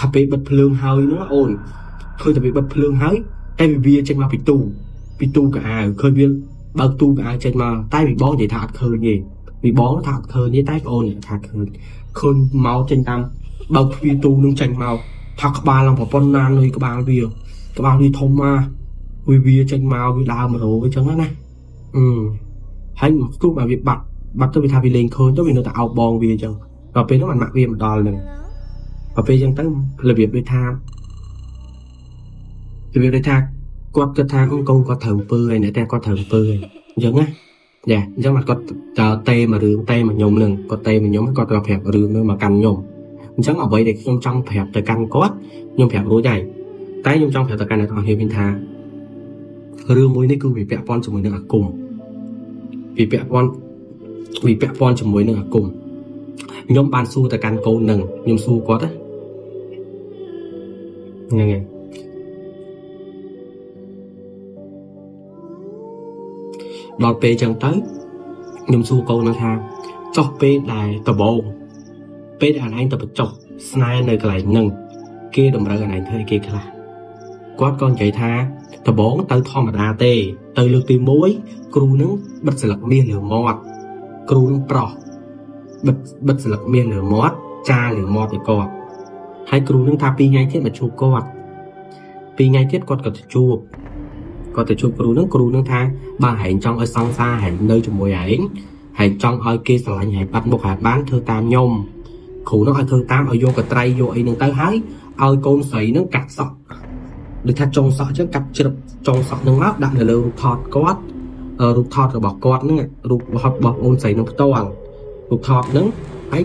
ថាពេលបិទភ្លើងហើយនោះអូនឃើញតែពេលបិទភ្លើងហើយតែវាចេញមកពីទូកៅអៅឃើញវាបើកទូកៅអៅចេញមកតែវិបងនិយាយថាអត់ឃើញទេវិបងថាអត់ឃើញទេតែបងអូនថាឃើញមកចេញតាមបើកទ្វារទូនឹងចេញមកថាក្បាលឡើងប្រព័ន្ធណានុយក្បាលវាធំមកវាចេញមកវាដើរមករោអញ្ចឹងណាហើយទូកវាបាត់ទៅវាថាវាលេងឃើញទៅវានៅតែអោបបងវាអញ្ចឹងដល់ពេលនោះអាម៉ាក់វាមកដល់នឹងដល់ពេលអញ្ចឹងទៅរបៀបដូចថាគាត់គិតថាកូនគាត់ត្រូវអំពើហើយអ្នកតែគាត់ត្រូវអំពើហើយអញ្ចឹងណាចាអញ្ចឹងគាត់តេមករឿងតេមកខ្ញុំនឹងគាត់តេមកខ្ញុំគាត់ទៅប្រាប់រឿងនោះមកកាន់ខ្ញុំអញ្ចឹងអ្វីដែលខ្ញុំចង់ប្រាប់ទៅកាន់គាត់ខ្ញុំប្រាប់រួចហើយតែខ្ញុំចង់ប្រាប់ទៅកាន់អ្នកទាំងអស់គ្នាវិញថារឿងមួយនេះគឺវាពាក់ព័ន្ធជាមួយនឹងអាគមវាពាក់ព័ន្ធជាមួយនឹងអាគមខ្ញុំបានសួរទៅកាន់កូននឹងខ្ញុំសួរគាត់ហ្នឹងហើយដល់ពេលចឹងទៅខ្ញុំសួរកូននឹងថាចុះពេលដែលដបងពេលដែលអញទៅបញ្ចុះស្នេហ៍នៅកន្លែងហ្នឹងគេតម្រូវអញធ្វើអីគេខ្លះគាត់ក៏និយាយថាដបងទៅធម្មតាទេទៅលើកទី1គ្រូនឹងបិទស្លឹកមាសលើមាត់គ្រូនឹងប្រោះបិទស្លឹកមាសលើមាត់ចាលើមាត់ឲ្យគាត់ហើយគ្រូនឹងថា2ថ្ងៃទៀតមកជួបគាត់2ថ្ងៃទៀតគាត់ក៏ទៅជួបគ្រូនឹងថាបើហែងចង់ឲ្យសង្សារហែងនៅជាមួយហែងចង់ឲ្យគេស្រឡាញ់ហែងបាត់មុខហែងបានធ្វើតាមខ្ញុំគ្រូនឹងឲ្យធ្វើតាមឲ្យយកកត្រៃយកអីនឹងទៅហើយឲ្យកូនស្រីនឹងកាត់សក់ដូចថាចុងសក់អញ្ចឹងកាត់ជ្រឹបចុងសក់នឹងមកដាក់នៅលើរូបថតគាត់រូបថតរបស់គាត់ហ្នឹងរូបរបស់អូនស្រីនឹងផ្ទាល់រូបថតហ្នឹងហើយ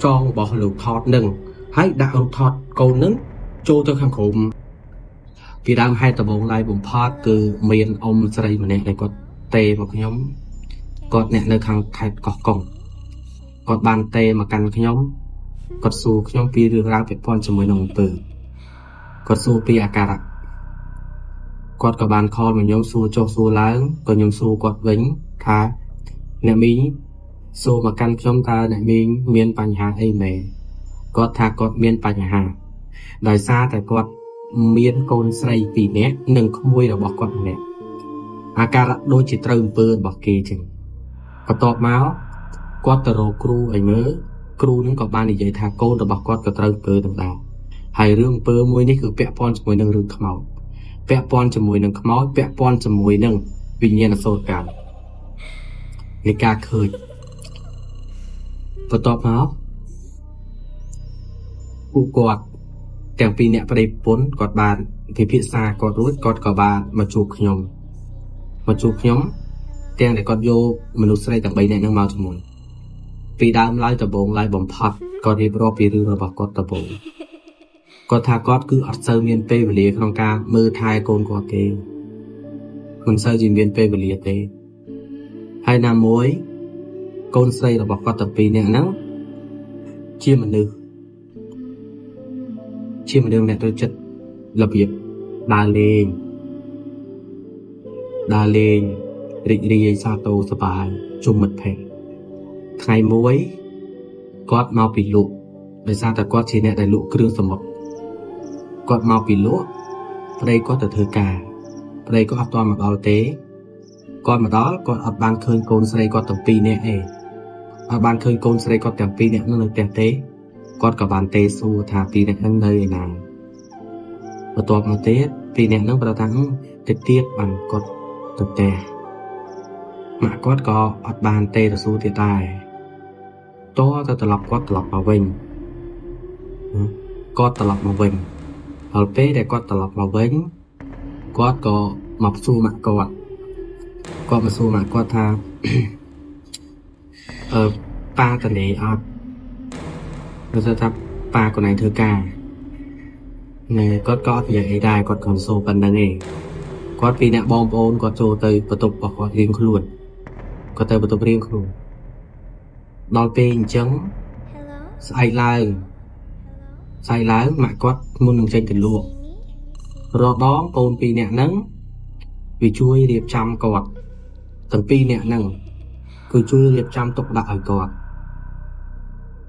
ចងរបស់រូបថតហ្នឹងហើយដាក់រូបថតកូនហ្នឹងចូលទៅខាងក្រុមពីដើមហេតុដំបូងឡើយបំផុតគឺមានអ៊ំស្រីម្នាក់ដែលគាត់តេមកខ្ញុំគាត់អ្នកនៅខាងខេត្តកោះកុងគាត់បានតេមកកាន់ខ្ញុំគាត់សួរខ្ញុំពីរឿងរ៉ាវពាក់ព័ន្ធជាមួយនឹងអំពើគាត់សួរពីអាការៈគាត់ក៏បានខលមកខ្ញុំសួរចុះសួរឡើងក៏ខ្ញុំសួរគាត់វិញថាអ្នកមីងសួរមកកាន់ខ្ញុំថាអ្នកមីងមានបញ្ហាអីមែនគាត់ថាគាត់មានបញ្ហាដោយសារតែគាត់មានកូនស្រី2នាក់និងក្មួយរបស់គាត់ម្នាក់អាការៈដូចជាត្រូវអំពើរបស់គេចឹងបន្ទាប់មកគាត់ទៅរកគ្រូឲ្យមើលគ្រូនឹងក៏បាននិយាយថាកូនរបស់គាត់ក៏ត្រូវអំពើទាំងដែរហើយរឿងអំពើមួយនេះគឺពាក់ព័ន្ធជាមួយនឹងរឿងខ្មោចពាក់ព័ន្ធជាមួយនឹងខ្មោចពាក់ព័ន្ធជាមួយនឹងវិញ្ញាណសូត្រកម្មនៃការឃើញបន្ទាប់មកពួកគាត់ទាំងពីរអ្នកប្តីប្រពន្ធគាត់បានពិភាក្សាគាត់រួចគាត់ក៏បានមកជួបខ្ញុំទាំងដែលគាត់យកមនុស្សស្រីទាំង3នាក់ហ្នឹងមកជាមួយពីដើមឡើយដំបូងឡើយបំផុតគាត់រៀបរាប់ពីរឿងរបស់គាត់ដំបូងគាត់ថាគាត់គឺអត់សូវមានពេលវេលាក្នុងការមើលថែកូនគាត់ទេមិនសូវជាមានពេលវេលាទេហើយណាមួយកូនស្រីរបស់គាត់ទាំងពីរនាក់ហ្នឹងជាមនុស្សអ្នកចូលចិត្តរបៀបដើរលេងរីករាយសាទរសប្បាយជុំមិត្តភក្តិថ្ងៃមួយគាត់មកពីលក់ដោយសារតែគាត់ជាអ្នកដែលលក់គ្រឿងសមុទ្រគាត់មកពីលក់ប្តីគាត់ទៅធ្វើការប្តីគាត់អត់ទាន់មកដល់ទេគាត់មកដល់គាត់អត់បានឃើញកូនស្រីគាត់ទាំងពីរនាក់ទេអត់បានឃើញកូនស្រីគាត់ទាំងពីរនាក់នៅផ្ទះទេគាត់ក៏បានទេសួរថាពីរនាក់ហ្នឹងនៅឯណាបន្ទាប់មកទៀតពីរនាក់ហ្នឹងប្រហែលថាទៀតបានគាត់ទៅផ្ទះម៉ាក់គាត់ក៏អត់បានទេសួរទៀតដែរតទៅត្រឡប់មកវិញគាត់ត្រឡប់មកវិញហើយពេលដែលគាត់ត្រឡប់មកវិញគាត់ក៏មកសួរម៉ាក់គាត់ថាប៉ាតលេអត់គាត់ថាប៉ាកូនឯងធ្វើការណែគាត់ក៏អត់និយាយអីដែរគាត់ក៏សួរប៉ុណ្្នឹងឯងគាត់ពីអ្នកបងប្អូនគាត់ចូលទៅបន្ទប់របស់គាត់រៀងខ្លួនគាត់ទៅបន្ទប់រៀងខ្លួនដល់ពេលអញ្ចឹងស្អែកឡើងម៉ាក់គាត់មុននឹងចេញទៅលក់រដងកូន2នាក់ហ្នឹងវាជួយរៀបចំគាត់ទាំង2នាក់ហ្នឹងគឺជួយរៀបចំទុកដាក់ឲ្យ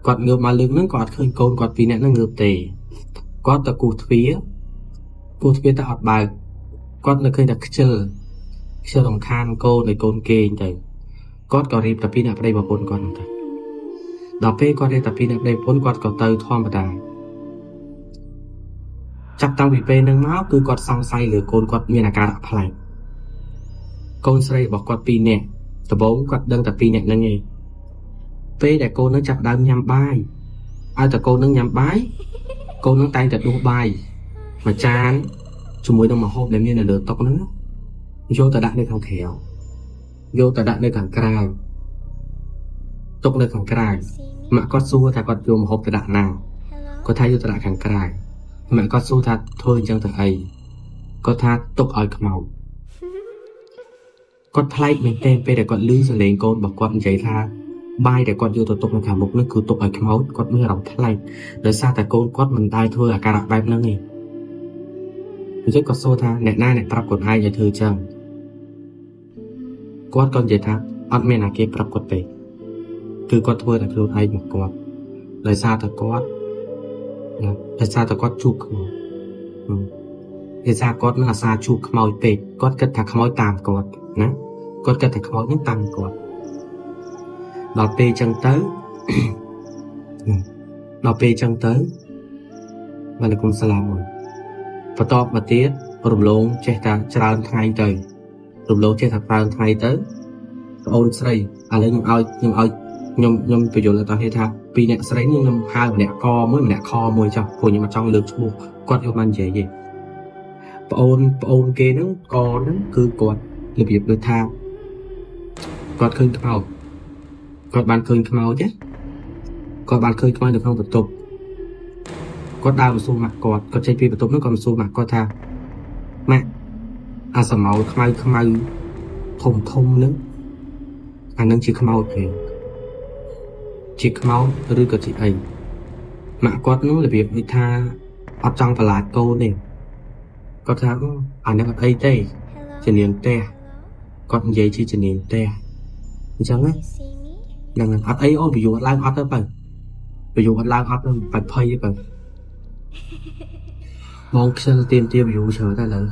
គាត់ងើបមកលើកហ្នឹងក៏អត់ឃើញកូនគាត់2នាក់ហ្នឹងងើបទេ គាត់ទៅគូទ្វាទៅអត់បើកគាត់នៅឃើញតែខ្ជិលរំខានកូនឲ្យកូនគេងទៅគាត់ក៏រៀបតែពីអ្នកប្តីប្រពន្ធគាត់ហ្នឹងទៅដល់ពេលគាត់រៀបតែពីអ្នកប្តីប្រពន្ធគាត់ក៏ទៅធម្មតាចាប់តាំងពីពេលហ្នឹងមកគឺគាត់សង្ស័យលើកូនគាត់មានអាការៈប្លែកកូនស្រីរបស់គាត់2នាក់ដំបូងគាត់ដឹងតែ2នាក់ហ្នឹងឯងពេលដែលកូននឹងចាប់ដើមញ៉ាំបាយឲ្យតែកូននឹងញ៉ាំបាយកូននឹងតែងតែដួសបាយមួយចានជាមួយនឹងម្ហូបដែលមាននៅលើតុហ្នឹងយកទៅដាក់នៅខាងក្រៅយកទៅដាក់នៅខាងក្រៅទុកនៅខាងក្រៅម៉ាក់គាត់សួរថាគាត់យកម្ហូបទៅដាក់ណាគាត់ថាយកទៅដាក់ខាងក្រៅម៉ាក់គាត់សួរថាធ្វើអញ្ចឹងទៅអីគាត់ថាទុកឲ្យខ្មោចគាត់ប្លែកមែនទែនពេលដែលគាត់ឮសលេងកូនរបស់គាត់និយាយថាបាយដែលគាត់យកទៅទុកនៅខាងមុខនោះគឺទុកឲ្យខ្មោចគាត់មានអារម្មណ៍ប្លែកដោយសារតែកូនគាត់មិនដែលធ្វើអាការៈបែបហ្នឹងទេអញ្ចឹងគាត់សួរថាអ្នកណាអ្នកប្រាប់គាត់ឯងឲ្យធ្វើអញ្ចឹងគាត់ក៏និយាយថាអត់មានអាគេប្រាប់គាត់ទេគឺគាត់ធ្វើតែខ្លួនឯងមកគាត់ដោយសារតែគាត់ជួបខ្មោចដោយសារគាត់នឹងអាសាជួបខ្មោចពេកគាត់គិតថាខ្មោចតាមគាត់ណាគាត់គិតថាខ្មោចនឹងតាមគាត់ដល់ពេលអញ្ចឹងទៅបានគុំសាឡាមបន្តមកទៀតរំលងចេះតែច្រើនថ្ងៃទៅប្អូនស្រីឥឡូវខ្ញុំបញ្យល់ដល់ថាពីអ្នកស្រីនេះខ្ញុំហៅម្នាក់កម្នាក់ខមួយចុះព្រោះខ្ញុំអត់ចង់លើកឈ្មោះគាត់យកមកនិយាយទេប្អូនគេហ្នឹងកហ្នឹងគឺគាត់របៀបដូចថាគាត់ឃើញខ្មោចគាត់បានឃើញខ្មោចនៅក្នុងបន្ទប់គាត់ដើរមកសួរម៉ាក់គាត់ចេញពីបន្ទប់នោះគាត់មកសួរម៉ាក់គាត់ថាម៉ាក់អាស្រមោលខ្មៅធំហ្នឹងអានឹងជាខ្មោចទេជាខ្មោចឬក៏ជាអីម៉ាក់គាត់នោះរបៀបដូចថាអត់ចង់ប្រឡាចកូនទេគាត់ថាអានេះអត់អីទេជានាងផ្ទះគាត់និយាយជានាងផ្ទះអញ្ចឹងណាហ្នឹងអត់អីអូនប្រយោគអត់ឡើងអត់ទៅបើប្រយោគអត់ឡើងអត់ទៅបាច់ភ័យទេបើបងខ្ជិលទៀមប្រយោគច្រើនតែឥឡូវ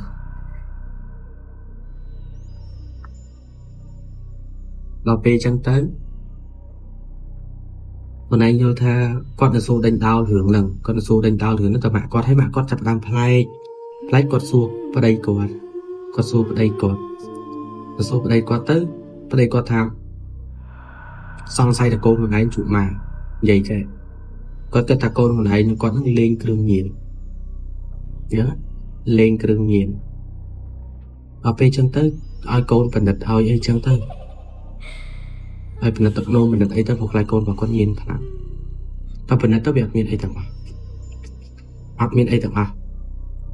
ដល់ពេលអញ្ចឹងទៅបងឯងយល់ថាគាត់ទៅសួរដេញដោលរឿងហ្នឹងតែម៉ាក់គាត់ឲ្យម៉ាក់គាត់ចាប់ដើមប្លែកគាត់សួរប្តីគាត់ទៅប្តីគាត់ថាសង្ស័យតែកូនខ្លួនឯងជួបម៉ានិយាយចេះគាត់គិតថាកូនខ្លួនឯងនឹងគាត់នឹងលេងគ្រឿងញៀនដល់ពេលអញ្ចឹងទៅឲ្យកូនបណ្ឌិតឲ្យអីចឹងទៅហើយបណ្ឌិតទឹកនោមបណ្ឌិតអីទៅមកខ្លាចកូនរបស់គាត់ញៀនខ្លាំងតែបណ្ឌិតទៅវាអត់មានអីទាំងអស់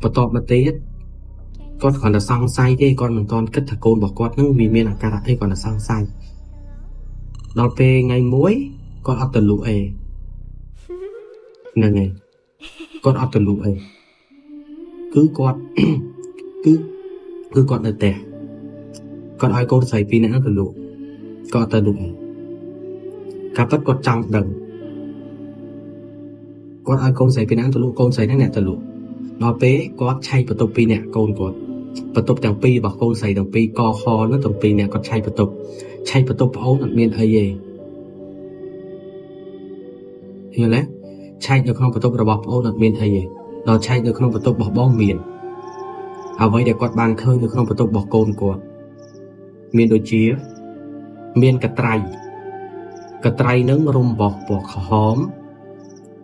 បន្ទាប់មកទៀតគាត់គ្រាន់តែសង្ស័យទេគាត់មិនទាន់គិតថាកូនរបស់គាត់នឹងវាមានអាការៈអីគាត់តែសង្ស័យដល់ពេលថ្ងៃមួយគាត់អត់ទៅលក់អីហ្នឹងហើយគាត់អត់ទៅលក់អីគឺគាត់នៅផ្ទះគាត់ឲ្យកូនស្រី2នាក់ទៅលក់គាត់ទៅលក់អីកាពិតគាត់ចង់ដឹងគាត់ឲ្យកូនស្រី2នាក់ទៅលក់កូនស្រីហ្នឹងអ្នកទៅលក់ដល់ពេលគាត់ឆែកបន្ទប់2នាក់កូនគាត់បន្ទប់ទាំងពីររបស់កូនស្រីទាំងពីរកខនោះទាំងពីរនាក់គាត់ឆែកបន្ទប់ប្អូនអត់មានអីទេយល់ទេឆែកនៅក្នុងបន្ទប់របស់ប្អូនអត់មានអីទេដល់ឆែកនៅក្នុងបន្ទប់របស់បងមានអ្វីដែលគាត់បានឃើញនៅក្នុងបន្ទប់របស់កូនគាត់មានដូចជាមានកត្រៃនឹងរុំបោះពណ៌ក្រហម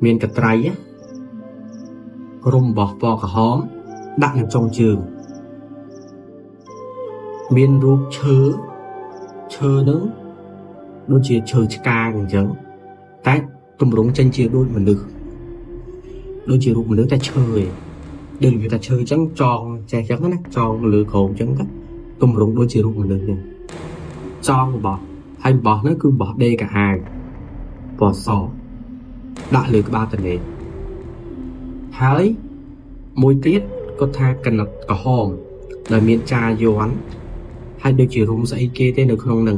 មានកត្រៃរុំបោះពណ៌ក្រហមដាក់នៅចុងជើងមានរូបឈើនឹងដូចជាឈើឆ្កាអញ្ចឹងតែទម្រង់ចេញជាដូចមនុស្សដូចជារូបមនុស្សតែឈើឯងដូចវាតែឈើអញ្ចឹងចងចេះអញ្ចឹងណាចងលើក្រោមអញ្ចឹងទៅទម្រង់ដូចជារូបមនុស្សហ្នឹងចងបោះហើយបោះហ្នឹងគឺបោះដេកាហាវពណ៌សដាក់លើក្បាលតនេហើយមួយទៀតគាត់ថាកណិតក្រហមដែលមានចាយ័ន្តហើយដូចជារុំស្អីគេទេនៅក្នុងហ្នឹង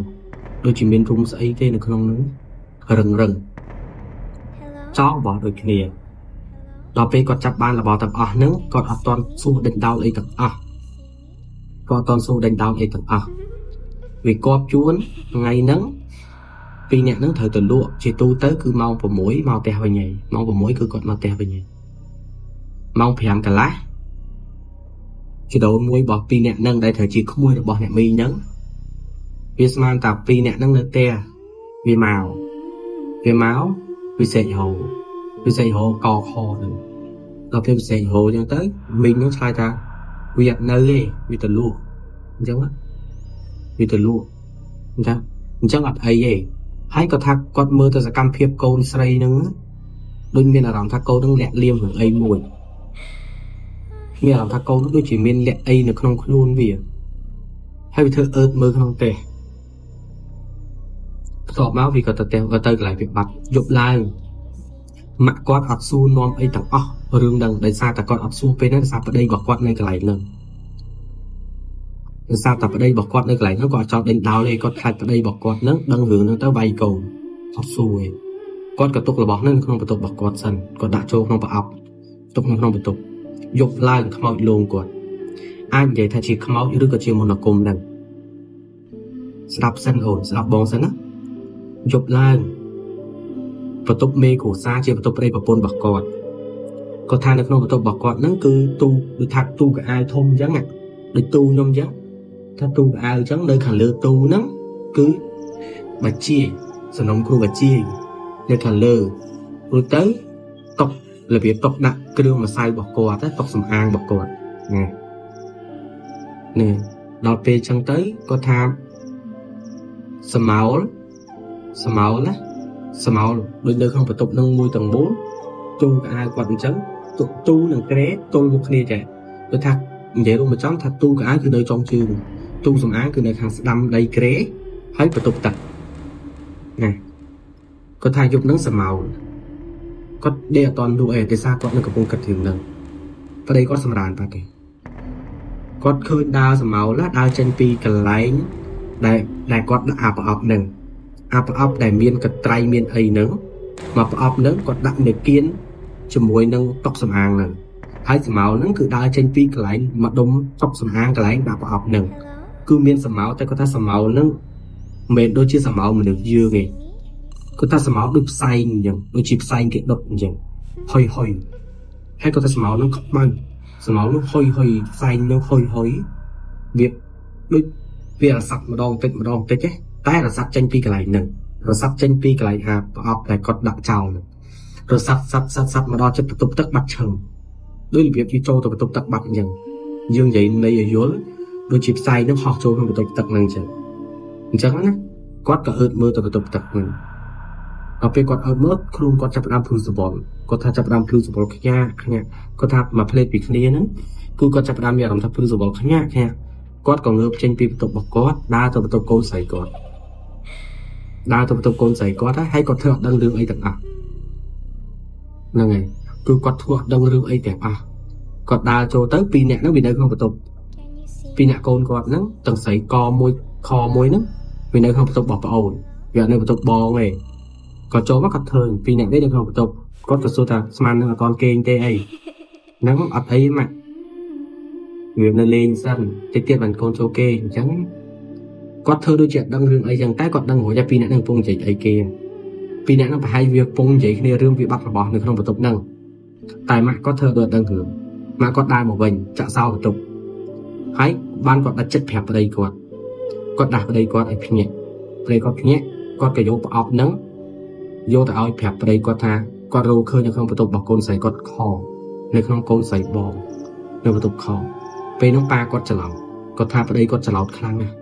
ដូចជាមានរុំស្អីទេនៅក្នុងហ្នឹងរឹងចងបោះដូចគ្នា ដល់ពេលគាត់ចាប់បានរបស់ទាំងអស់ហ្នឹងគាត់អត់ទាន់សួរដេញដោលអីទាំងអស់គាត់អត់ទាន់សួរដេញដោលអីទាំងអស់វាគប់ជួនថ្ងៃហ្នឹងពីរអ្នកហ្នឹងត្រូវទៅលក់ជាទូទៅគឺម៉ោង6មកផ្ទះវិញហើយម៉ោង6គឺគាត់មកផ្ទះវិញហើយម៉ោង5កន្លះជីដូនមួយរបស់ពីរអ្នកហ្នឹងដែលត្រូវជាក្មួយរបស់អ្នកមីងហ្នឹងវាស្មានតែពីរអ្នកហ្នឹងនៅផ្ទះវាមកវាសេកហោកខទៅដល់ពេលវាសេកហោអញ្ចឹងទៅមីងហ្នឹងឆ្លើយថាវាអត់នៅទេវាទៅលក់អញ្ចឹងវាទៅលក់អញ្ចឹងអត់អីទេហើយក៏ថាគាត់មើលទៅសកម្មភាពកូនស្រីហ្នឹងដូចមានអារម្មណ៍ថាកូនហ្នឹងលាក់លៀមរឿងអីមួយមានអារម្មណ៍ថាកូនហ្នឹងដូចជាមានលាក់អីនៅក្នុងខ្លួនវាហើយវាធ្វើអឺតមើលក្នុងផ្ទះបន្ទាប់មកវាក៏ទៅកន្លែងវាបាត់យប់ឡើងម៉ាក់គាត់អត់សួរនាំអីទាំងអស់រឿងហ្នឹងដោយសារតែគាត់អត់សួរពេលហ្នឹងដោយសារប្តីរបស់គាត់នៅកន្លែងហ្នឹងដោយសារតែប្តីរបស់គាត់នៅកន្លែងហ្នឹងគាត់អត់ចង់ដេញដោលទេគាត់ខ្លាចប្តីរបស់គាត់ហ្នឹងដឹងរឿងហ្នឹងទៅវាយកូនអត់សួរទេគាត់ក៏ទុករបស់ហ្នឹងក្នុងបន្ទប់របស់គាត់សិនគាត់ដាក់ចូលក្នុងប្រអប់ទុកក្នុងបន្ទប់យប់ឡើងខ្មោចលងគាត់អាចនិយាយថាជាខ្មោចឬក៏ជាមន្តអាគមហ្នឹងស្ដាប់សិនអូនស្ដាប់បងសិនណាយប់ឡើងបន្ទប់មេគ្រួសារជាបន្ទប់ប្តីប្រពន្ធរបស់គាត់គាត់ថានៅក្នុងបន្ទប់របស់គាត់ហ្នឹងគឺទូដូចថាទូកៅអៅធំអញ្ចឹងដូចទូខ្ញុំអញ្ចឹងថាទូកៅអៅអញ្ចឹងនៅខាងលើទូហ្នឹងគឺបាជាសំណុំគ្រូបាជានៅខាងលើរួចទៅតុករបៀបតុកដាក់គ្រឿងម្សៅរបស់គាត់ទៅតុកសំអាងរបស់គាត់នេះដល់ពេលអញ្ចឹងទៅគាត់ថាសមោលដូចនៅក្នុងបន្ទប់នឹងមួយទាំងមូលទូកៅអៅគាត់អញ្ចឹងទូនឹងក្រែទល់មកគ្នាចេះដូចថានិយាយរួមមកចំថាទូកៅអៅគឺនៅចុងជើងទូសំអាងគឺនៅខាងស្ដាំដីក្រែហើយបន្ទប់ទឹកណាគាត់ថាយប់នឹងសមោលគាត់ដេកអត់តាន់លក់អីទេសារគាត់នៅកំពុងគិតរឿងហ្នឹងប្តីគាត់សម្រានបាត់ទេគាត់ឃើញដើរសមោលដើរចេញពីកន្លែងដែលគាត់ដាក់អាប្រអប់ហ្នឹងអាប្រអប់ដែលមានកត្រៃមានអីហ្នឹងមកប្រអប់ហ្នឹងគាត់ដាក់នៅគៀនជាមួយនឹងតុកសំអាងហ្នឹងហើយសមោលហ្នឹងគឺដើរចេញពីកន្លែងមកដុំតុកសំអាងកន្លែងដាក់ប្រអប់ហ្នឹងគឺមានសមោលតែគាត់ថាសមោលហ្នឹងមិនមែនដូចជាសមោលមនុស្សយើងទេគាត់ថាសមោលដូចផ្សែងអញ្ចឹងដូចជាផ្សែងគេដុតអញ្ចឹងហុយហើយគាត់ថាសមោលហ្នឹងខ្មៅសមោលនោះហុយផ្សែងនោះហុយវាដូចវារសាត់ម្ដងតិចទេតែរសាត់ចេញពីកន្លែងហ្នឹងរសាត់ចេញពីកន្លែងអាប្រអប់ដែលគាត់ដាក់ចោលហ្នឹងរសាត់សាត់មកដល់ចិត្តបន្ទប់ទឹកបាត់ឈឹងដូចរបៀបទីចូលទៅបន្ទប់ទឹកបាត់អញ្ចឹងយើងនិយាយនៃឲ្យយល់ដូចជាផ្សែងហ្នឹងហោះចូលក្នុងបន្ទប់ទឹកហ្នឹងអញ្ចឹងណាគាត់ក៏អឺតមើលទៅបន្ទប់ទឹកហ្នឹងដល់ពេលគាត់អឺតមើលខ្លួនគាត់ចាប់ផ្ដើមភ្លឺសបល់គាត់ថាចាប់ផ្ដើមភ្លឺសបល់ខ្ញាក់គាត់ថាមកផ្លេតពីគ្នាហ្នឹងគឺគាត់ចាប់ផ្ដើមមានអារម្មណ៍ថាភ្លឺសបល់ខ្ញាក់គាត់ក៏ងើបចេញពីបន្ទប់របស់គាត់ដើរទៅបន្ទប់កូនស្រីគាត់ហើយគាត់ធ្វើអត់ដឹងរឿងអីទាំងអស់ហ្នឹងហើយគឺគាត់ធ្វើអត់ដឹងរឿងអីទាំងអស់គាត់ដើរចូលទៅពីរអ្នកហ្នឹងវានៅក្នុងបន្ទប់ពីរអ្នកកូនគាត់ហ្នឹងទាំងស្រីកមួយខមួយហ្នឹងវានៅក្នុងបន្ទប់របស់ប្អូនវាអត់នៅបន្ទប់បងទេគាត់ចូលមកគាត់ឃើញពីរអ្នកនេះនៅក្នុងបន្ទប់គាត់ក៏សួរថាស្មាននឹងអត់តគេងទេអីហ្នឹងអត់អីម៉ាក់វានៅលេងសិនតិចទៀតបានកូនចូលគេអញ្ចឹងគាត់ធ្វើដូចជាអត់ដឹងរឿងអីចឹងតែគាត់ដឹងរួចតែពីរអ្នកហ្នឹងកំពុងនិយាយអីគេពីរអ្នកហ្នឹងប្រហែលវាកំពុងនិយាយគ្នារឿងវិបត្តិរបស់នៅក្នុងបន្ទប់ហ្នឹងតែម៉ាក់គាត់ធ្វើដូចអត់ដឹងរឿងម៉ាក់គាត់ដើរមកវិញចាក់សោបន្ទប់ហើយបានគាត់ដាច់ចិត្តប្រាប់ប្តីគាត់ដាស់ប្តីគាត់ឲ្យភ្ញាក់ប្តីគាត់ភ្ញាក់គាត់ក៏យកប្រអប់ហ្នឹងយកទៅឲ្យប្រាប់ប្តីគាត់ថាគាត់រកឃើញនៅក្នុងបន្ទប់របស់កូនស្រីគាត់ខនៅក្នុងកូនស្រីបងនៅបន្ទប់ខពេលនោះប៉ាគាត់ច្រឡំគាត់ថាប្តីគាត់ច្រឡោតខ្លាំងណាស់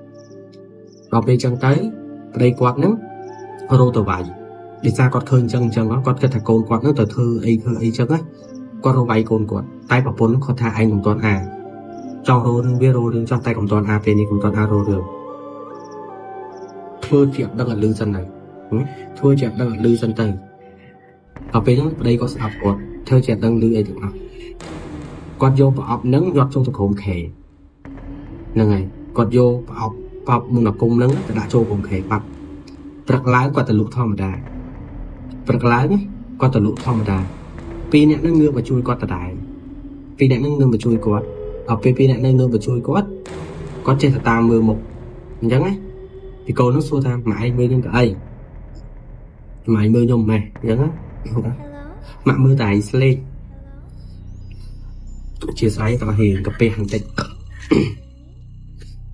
ដល់ពេលអញ្ចឹងទៅប្តីគាត់ហ្នឹងរកទៅវាយដោយសារគាត់ឃើញអញ្ចឹងគាត់គិតថាកូនគាត់ហ្នឹងទៅធ្វើអីអញ្ចឹងណាគាត់រកវាយកូនគាត់តែប្រពន្ធគាត់ថាឯងមិនទាន់ចង់រករឿងវារករឿងចោះតែកុំទាន់ពេលនេះកុំទាន់រករឿងធ្វើជាអត់ដឹងឲ្យលឺសិនទៅធ្វើជាអត់ដឹងឲ្យលឺសិនទៅដល់ពេលហ្នឹងប្តីគាត់ស្ដាប់គាត់ធ្វើជាអត់ដឹងលឺអីទាំងអស់គាត់យកប្រអប់ហ្នឹងយកចូលទៅក្រុមខេហ្នឹងហើយគាត់យកប្រអប់មុនអាគមហ្នឹងទៅដាក់ចូលក្រុមខេបាត់ព្រឹកឡើងគាត់ទៅលក់ធម្មតា ពីអ្នកនឹងងើបមកជួយគាត់ដដែលពីអ្នកនឹងងើបមកជួយគាត់ដល់ពេលពីអ្នកនឹងងើបមកជួយគាត់ចេះតែតាមមើលមុខអញ្ចឹងណាពីកូននោះសួរថាម៉ែឯងមើលខ្ញុំទៅអីម៉ែឯងមើលខ្ញុំម៉ែអញ្ចឹងណាម៉ាក់មើលតែឯងស្លេកជាស្អីតោះហៀងកាពះបន្តិច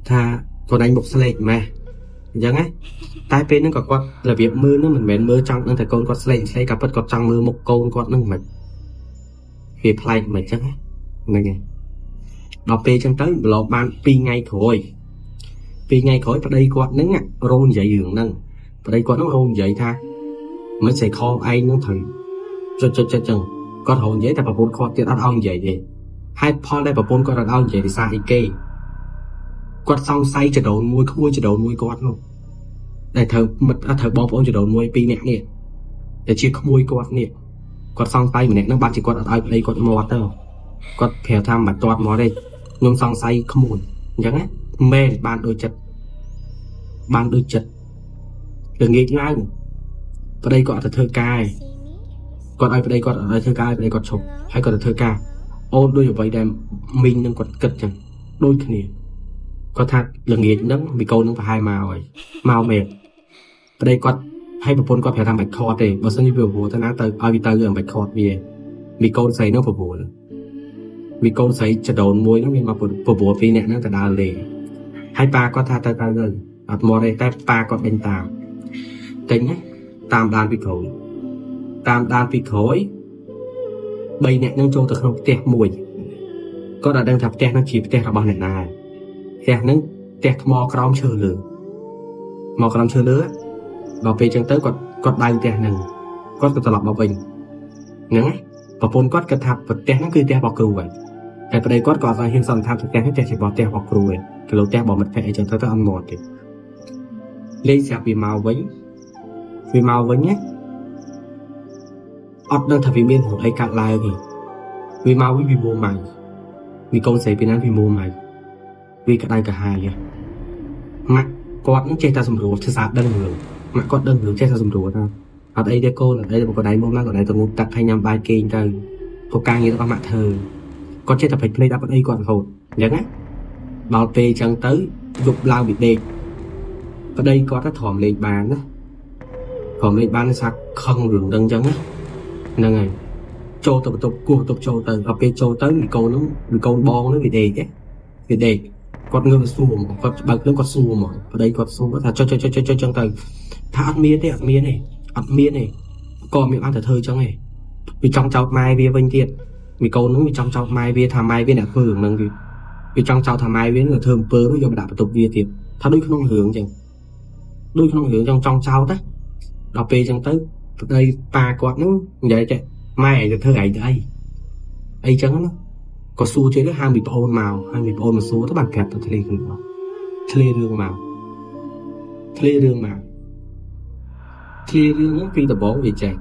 ថាខ្លួនឯងមុខស្លេកម៉ែអញ្ចឹងណាតែពេលហ្នឹងក៏គាត់របៀបមើលហ្នឹងមិនមែនមើលចង់ដឹងតែកូនគាត់ស្លេកក៏ពិតគាត់ចង់មើលមុខកូនគាត់ហ្នឹងមិនវាប្លែកមិនអញ្ចឹងហ្នឹងឯងដល់ពេលអញ្ចឹងទៅប្រឡងបាន2ថ្ងៃក្រោយប្តីគាត់ហ្នឹងរងនិយាយរឿងហ្នឹងប្តីគាត់ហ្នឹងរងនិយាយថាមិនស្អីខឯងហ្នឹងត្រូវចុចចឹងគាត់រងនិយាយតែប្រពន្ធគាត់ទៀតអត់ឲ្យនិយាយទេហេតុផលដែលប្រពន្ធគាត់អត់ឲ្យនិយាយភាសាអីគេគាត់សង្ស័យចដូនមួយក្មួយចដូនមួយគាត់នោះដែលត្រូវមិត្តត្រូវបងប្អូនចដូនមួយ2នាក់នេះតែជាក្មួយគាត់នេះគាត់សង្ស័យម្នាក់ហ្នឹងបានជាគាត់អត់ឲ្យប្តីគាត់មកទៅគាត់ប្រាប់ថាមិនទាត់មកទេខ្ញុំសង្ស័យក្មួយអញ្ចឹងណាមែនបានដូចចិត្តល្ងាចឡើងប្តីគាត់អត់ទៅធ្វើការគាត់ឲ្យប្តីគាត់អត់ទៅធ្វើការប្តីគាត់ឈប់ហើយគាត់ទៅធ្វើការអូនដូចអ្វីដែលមីងនឹងគាត់គិតចឹងដូចគ្នាគាត់ថាល្ងាចហ្នឹងមីកូននឹងប្រហែលមកហើយមកមែនប្តីគាត់ឲ្យប្រពន្ធគាត់ប្រាប់ថាមិនខត់ទេបើសិនជាវាប្រព្រោះទៅណាទៅឲ្យវាទៅមិនបាច់ខត់វាមីកូនស្រីនោះប្រព្រោះមីកូនស្រីចដូនមួយនោះមានមកប្រព្រោះ2នាក់ហ្នឹងទៅដើរលេងហើយប៉ាគាត់ថាទៅអត់មកទេតែប៉ាគាត់ដេញតាមណាតាមដានពីក្រោយ3នាក់នឹងចូលទៅក្នុងផ្ទះមួយគាត់អត់ដឹងថាផ្ទះហ្នឹងជាផ្ទះរបស់អ្នកណាផ្ទះហ្នឹងផ្ទះថ្មក្រោមឈើលើមកក្រោមឈើលើដល់ពេលអញ្ចឹងទៅគាត់ដៅផ្ទះហ្នឹងគាត់ក៏ត្រឡប់មកវិញហ្នឹងណាប្រពន្ធគាត់គិតថាផ្ទះហ្នឹងគឺផ្ទះរបស់គ្រូហើយតែប្តីគាត់ក៏អត់ហ៊ានសន្និដ្ឋានផ្ទះនេះជារបស់ផ្ទះរបស់គ្រូឯងទៅលើផ្ទះរបស់មិត្តភក្តិអីចឹងទៅអត់មកទេលេងស្រាប់វាមកវិញណាអត់ដឹងថាវាមានរឿងអីកាត់ឡើងទេវាមកវិញវាមួម៉ៅវាកូនស្រីពីណាវាមួម៉ៅវាក្តៅកាហាយម៉ាក់គាត់នឹងចេះតែសម្រួលធ្វើសារដឹងរឿងម៉ាក់គាត់ដឹងរឿងចេះតែសម្រួលថាអត់អីទេកូនអត់អីទេបើគាត់ដៃមកឡើងគាត់ដៃទៅងូតទឹកឲ្យញ៉ាំបាយគេងទៅព្រោះការងាររបស់ម៉ាក់ធ្វើគាត់ចេះតែភ្លេចដល់អត់អីគាត់រហូតអញ្ចឹងណាដល់ពេលអញ្ចឹងទៅយប់ឡើងពីដេកប្តីគាត់ទៅធំលេងបានណាសាក់ខឹងរឿងដឹងអញ្ចឹងណាហ្នឹងហើយចូលទៅបន្ទប់គោះបន្ទប់ចូលទៅដល់ពេលចូលទៅមីកូនបងនោះវាដេកគាត់ងើបសួរគាត់បើកភ្លើងគាត់សួរមកប្តីគាត់សួរថាចុចចឹងទៅថាអត់មានទេក៏មានបានតែធ្វើចឹងឯងវាចង់ចោទម៉ែវាវិញទៀតមីកូននោះវាចង់ចោទម៉ែវាថាម៉ែវាអ្នកធ្វើរឿងហ្នឹងវាចង់ចោទថាម៉ែវានឹងធ្វើអំពើនោះយកមកដាក់បន្ទប់វាទៀតថាដូចក្នុងរឿងចឹងចង់ចោទណាដល់ពេលចឹងទៅប្តីប៉ាគាត់នោះនិយាយចេះម៉ែឯងទៅធ្វើឯងទៅអីចឹងណាក៏សួរជិះទៅហៅមីប្អូនមកសួរទៅបានប្រាប់ទៅធ្លារឿងមកធ្លារឿងហ្នឹងពីដំបូងវាចេះ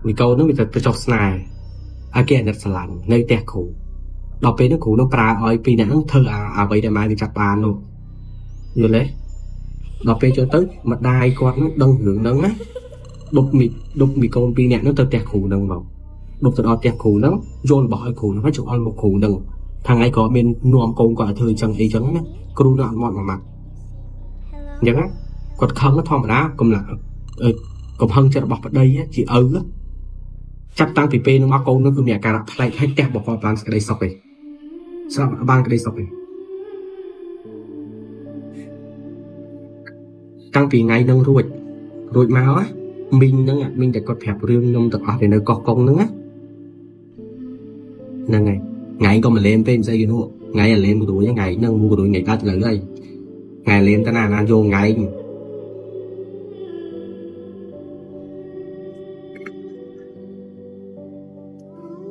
មីកូននោះវាទៅចុះស្នេហ៍ឲ្យគេអាណិតស្រឡាញ់នៅផ្ទះគ្រូដល់ពេលនោះគ្រូនោះប្រើឲ្យពីរនាក់ហ្នឹងធ្វើអ្វីដែលម៉ែវាចាប់បាននោះយល់ទេដល់ពេលចូលទៅម្ដាយគាត់នោះដឹងរឿងហ្នឹងណាដុបមីកូនពីរនាក់នោះទៅផ្ទះគ្រូហ្នឹងមកដុបទៅដល់ផ្ទះគ្រូហ្នឹងយល់របស់ឲ្យគ្រូហ្នឹងហើយចុះឲ្យមកគ្រូហ្នឹងថ្ងៃក៏មាននាំកូនគាត់ឲ្យធ្វើអញ្ចឹងអីចឹងណាគ្រូនោះអត់មកម៉ាត់អញ្ចឹងណាគាត់ខឹងធម្មតាកំហឹងចិត្តរបស់ប្តីជាឪចាប់តាំងពីពេលនោះមកកូននោះគឺមានអាការៈប្លែកហើយផ្ទះរបស់គាត់បានក្តីសុខឯងស្រាប់បានក្តីសុខឯងតាំងពីថ្ងៃហ្នឹងរួចមកមីងហ្នឹងតែគាត់ប្រាប់រឿងខ្ញុំទាំងអស់ទៅនៅកោះកុងហ្នឹងហ្នឹងហើយថ្ងៃក៏មកលេងពេកមិនស្អីគេនោះថ្ងៃអាលេងក៏រួចថ្ងៃហ្នឹងមួយក៏រួចថ្ងៃដាច់លើហើយថ្ងៃលេងតាណាយកថ្ងៃ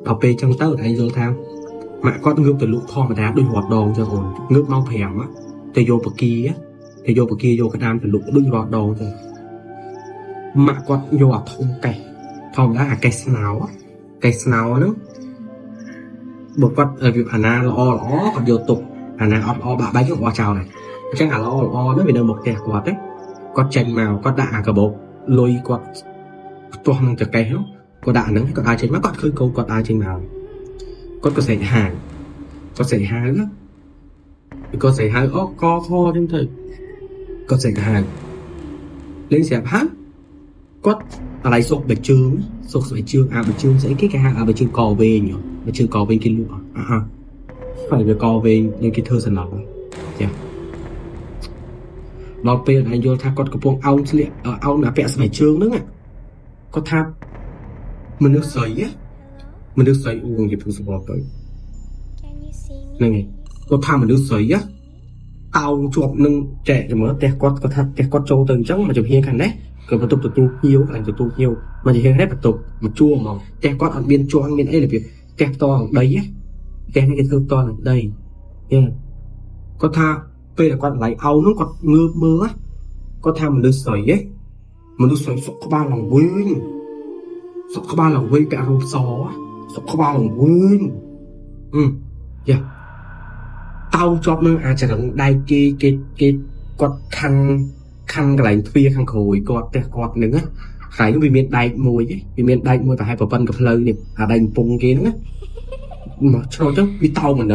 ដល់ពេលចឹងទៅឯងយល់ថាម៉ាក់គាត់ងើបទៅលក់ធម្មតាដូចរាល់ដងចឹងអូនងើបម៉ោង5ទៅយកបកាយកក្តាមទៅលក់ដូចរាល់ដងចឹងម៉ាក់គាត់យកអាធុងកេះធម្មតាអាកេះស្នោហ្នឹងបើគាត់អាណាល្អគាត់យកទុកអាណាអត់ល្អបាក់បែកគាត់បោះចោលហើយអញ្ចឹងអាល្អហ្នឹងវានៅមកផ្ទះគាត់ចេញមកគាត់ដាក់អាកាបូបលុយគាត់ផ្ទាស់នឹងចកេះនោះ có đạn nắng có ai trên mắt có khơi câu có ai trên nào có xảy hàng có xảy hàng đó có xảy hàng co kho trên thời có xảy hàng lên xe hát có lại sụp bạch trương bạch trương sẽ cái hàng bạch trương cò về nhỉ bạch trương cò về kia luôn phải về cò về như cái thơ sần lọc dạ nó bây giờ anh vô tha con cái buông ong là vẽ bạch trương nữa có tha mình được sấy á mình được sấy uống gì thứ bỏ tới này có tha mình được sấy á tao chuột nâng trẻ rồi mới tẹt quát trâu từng trắng mà chụp hiên khăn đấy cứ bắt tục nhiều anh tục nhiều mà chỉ hiên hết bắt tục mà chua mà tẹt quát ở biên chua anh biên ấy là việc tẹt to ở đây á tẹt cái thơm to ở đây có tha bây là quát lại áo nó còn mưa mưa á có tha mình được sấy ấy mình được sấy sọc ba lòng quên sọc ba lòng quên cả rộp xó sọc ba lòng quên tao cho nó chẳng hạn đây cái quạt khăn cái lạnh phia khăn khối quạt nữa phải nó bị miền đại mùi ấy bị miền đại mùi phải hai phần cặp lời này đành bùng kia nữa mà cho chứ vì tao mình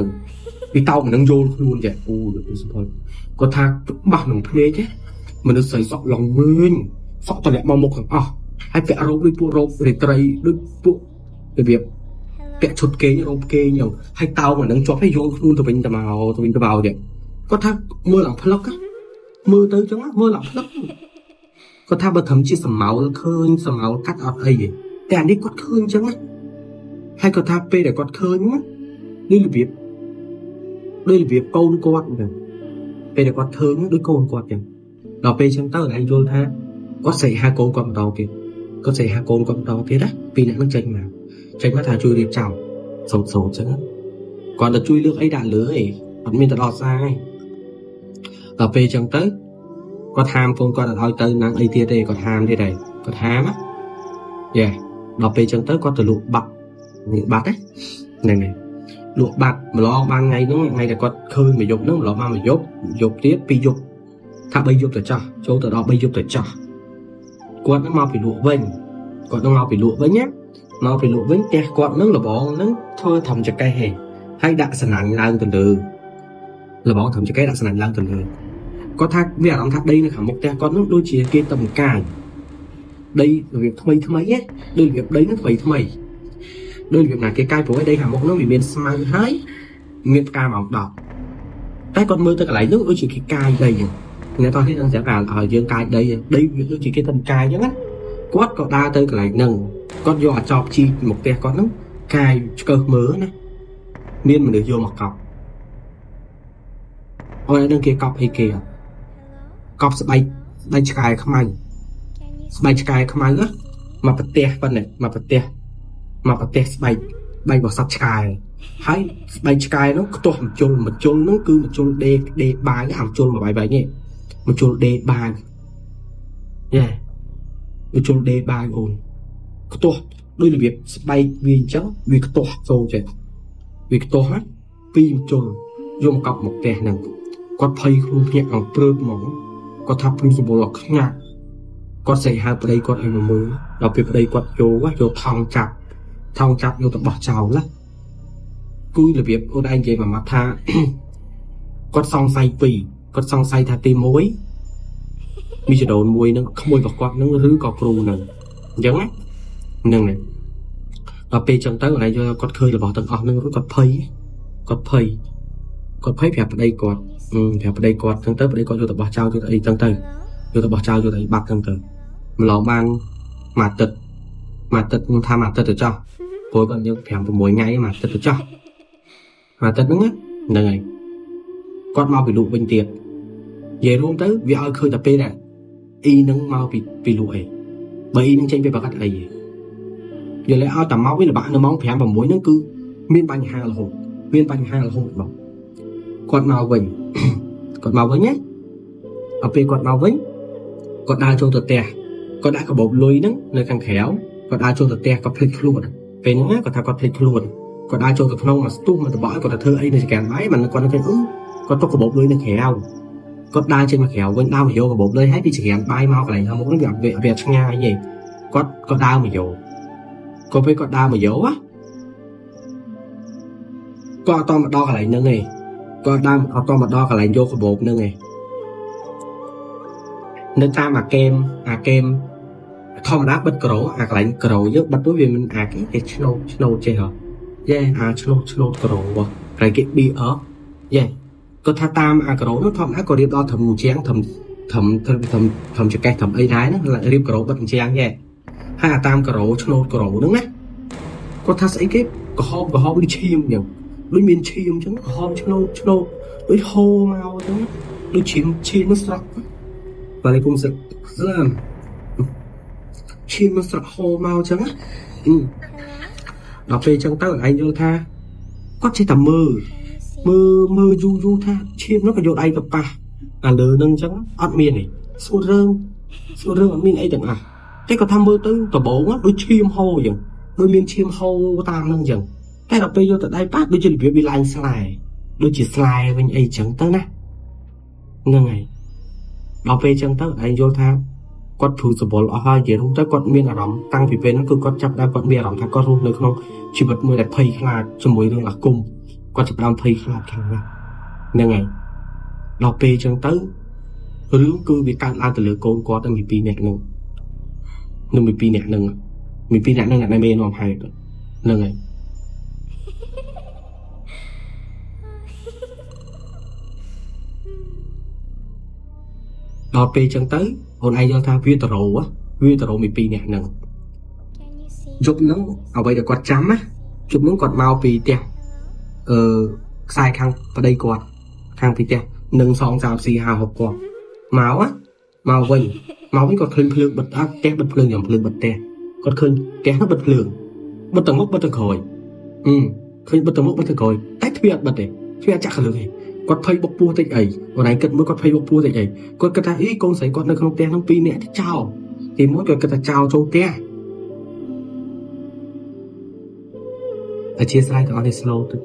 đang vô luôn vậy được thôi có thà bằng lòng phê chứ mình được sấy sọc lòng nguyên sọc toàn lại màu một thằng hay vẽ rốt để tray đôi bộ về việc vẽ chốt kế như ok nhiều hay tao mà đang cho phải vô luôn tụi mình vào vậy có thà mưa làm phật á mưa tới chẳng mưa làm phật có thà bật thấm chi sầm máu cắt ọt ấy vậyแต่อันนี้quạt khơi chẳng á hay có thà p để quạt khơi nhá đây là việc câu quạt này p để quạt khơi nhá đôi câu quạt vậy đào p chẳng tới là anh vô tha có xảy hai câu quạt đầu kìa có xảy hai câu quạt đầu kìa đấy vì nó tranh mà thà chui đi chào sầu chứ còn là chui nước ấy đạn lửa ấy vẫn mình lọt ra ấy ở về chẳng tới có tham con là thôi tới năng ấy tia đây có tham đây này có tham á đọc về chẳng tới có từ lụa bạc ấy này lụa bạc mà lo ban ngày nó ngày là có khơi mà dục nó lo mà dục tiếp bị dục thà bây dục từ cho chỗ từ đó bây dục từ cho con nó mau bị lụa vinh nhé mau bị lụa vinh kẹt con nó là bọn nó thôi thầm cho cây hè hay đạn sẵn nặng lan từ từ là bọn thầm cho cây đạn sẵn nặng lan từ từ có thác vì ông thác đây là khả một kẹt con nó đôi chia kia tầm cài đây là việc thay ấy đây là việc đấy nó phải thay đây là việc là cái cài của đây khả một nó bị miền sang hái miền ca màu đỏ cái con mưa tôi lại nước đôi chỉ cái cài đây người ta thấy đang sẽ vào ở dương cài đây đôi chỉ cái tầm cài nhá quát có đa tới cái lại nâng con dò chọc chi một kẹt con nó cài cơ mớ này miên mình được vô một cọc ôi đằng kia cọc hay kìa cọc sẽ bay cài không anh á mà bật tè bên này mà bật tè bay vào sắp cài hay bay cài nó có một chôn nó cứ một chôn đê ba cái hàm chôn mà bài nhỉ một chôn đê ba một chôn đê ba ồn có to đôi là việc bay viên trắng việc to rồi chứ việc to hết pin chôn dùng cọc một tè này có thay luôn nhẹ ở prơ mỏng có thắp luôn số bộ lọc nhạc có xảy hai ở đây có ai mà mới đặc biệt ở đây có vô thong chặt vô tập bỏ chào lắm cứ là việc ở đây vậy mà mặt tha có xong say pì có xong say tha tim mối mi sẽ đồn mùi nó không mùi vào quạt nó rứ có cừu này giống á nâng này và pe trong tới ở đây cho con khơi là bỏ tận nó có phây phẹp ở đây quạt phẹp ở đây quạt trong tới ở đây có vô tập bỏ trao cho đây trong tới vô tập bỏ trao cho đây bạc trong tới mà nó mang mà tật tha mà tật được cho tôi còn như phèm vào mỗi ngày mà tật được cho mà tật đúng á này con mau bị lụ bình tiệt về luôn tới vì ai khơi tập pe này y nâng mau bị lụ ấy bởi y nâng tranh về bạc cái gì giờ lại ao tầm máu với là bạn nó mong phèm vào mỗi nó cứ miên bánh hai là hồn bảo con mau vĩnh nhé ở pe con mau vĩnh con đa cho tật tè con đã có bộ lôi nắng nơi càng khéo con đa cho tật tè có plek luôn về nó còn ta có plek luôn còn đa cho tật nông mà tung mà tật bỏ còn ta thơ ấy này càng máy mà còn nó cái con có bộ lôi nó khéo con đa trên mà khéo con đau mà vô cái bộ lôi hết đi chỉ khéo bay mau cái này không muốn gặp về trong nhà cái gì con đau mà vô có phải có đau mà dỗ á có to mà đo cả lại nâng này có đau to mà đo cả lại vô cái bột nâng này nên ta mà kem thom đá bật cỏ lại cỏ giúp bắt đối với mình cái snow chơi hả snow cỏ rồi cái bia ở có tha tam cỏ nó thom đá có điệp đo thầm chén thầm cho cái thầm ấy đái nó là điệp cỏ bật chén hai tam cỏ snow đúng đấy có tha sẽ cái có hôm đi chim nhiều đôi miền chim chứ hôm snow đôi hô màu chứ đôi chim nó sọc và lại cũng rất là chim nó sọc hô màu chứ đọc về trong tay anh vô tha có chỉ tầm mơ du tha chim nó phải vô đây tập lừa nâng trắng ăn miền này xua rương ăn miền ấy chẳng cái có tham mơ tới tập bộ á đôi chim hô dừng đôi miền chim hô tam nâng dừng cái đọc về vô tại đây bác đôi chỉ bị lạnh slide đôi chỉ slide bên ấy chẳng tới nè nâng này đọc về trong tay anh vô tha quạt thử sờ bol ở hai giờ không tới quạt miên ở rộng tăng vì về nó cứ quạt chập đai quạt miên rộng thằng con luôn được không chỉ bật mười đẹp phây là cho mùi luôn là cùng quạt chập đam phây là thằng là nè ngày đọc về chân tới hướng cứ việc cạn la từ lửa côn qua tới 12 nẹt nưng nưng 12 nẹt nưng 12 nẹt nưng là này bên nó hay nè ngày đọc về chân tới hôm nay do tha viên tờ rồ 12 nẹt nưng chụp nó ở đây là quạt chấm á chụp nó quạt màu pì tè sai khăn và đây quạt khăn pì tè nâng song sao xì hào hộp quạt màu á màu vinh màu với còn khơi phượng bật tè bật phượng nhầm phượng bật tè còn khơi tè nó bật phượng bật tầng mốc bật tầng khởi khơi bật tầng mốc bật tầng khởi tách phiệt bật để phiệt chắc là gì quạt phây bọc bua tịch ấy còn này cất mới quạt phây bọc bua tịch ấy còn cái ta ý con sấy quạt nó không tè nó pi nè thì chào thì mỗi cái ta chào cho tè chia sẻ cho anh slow thôi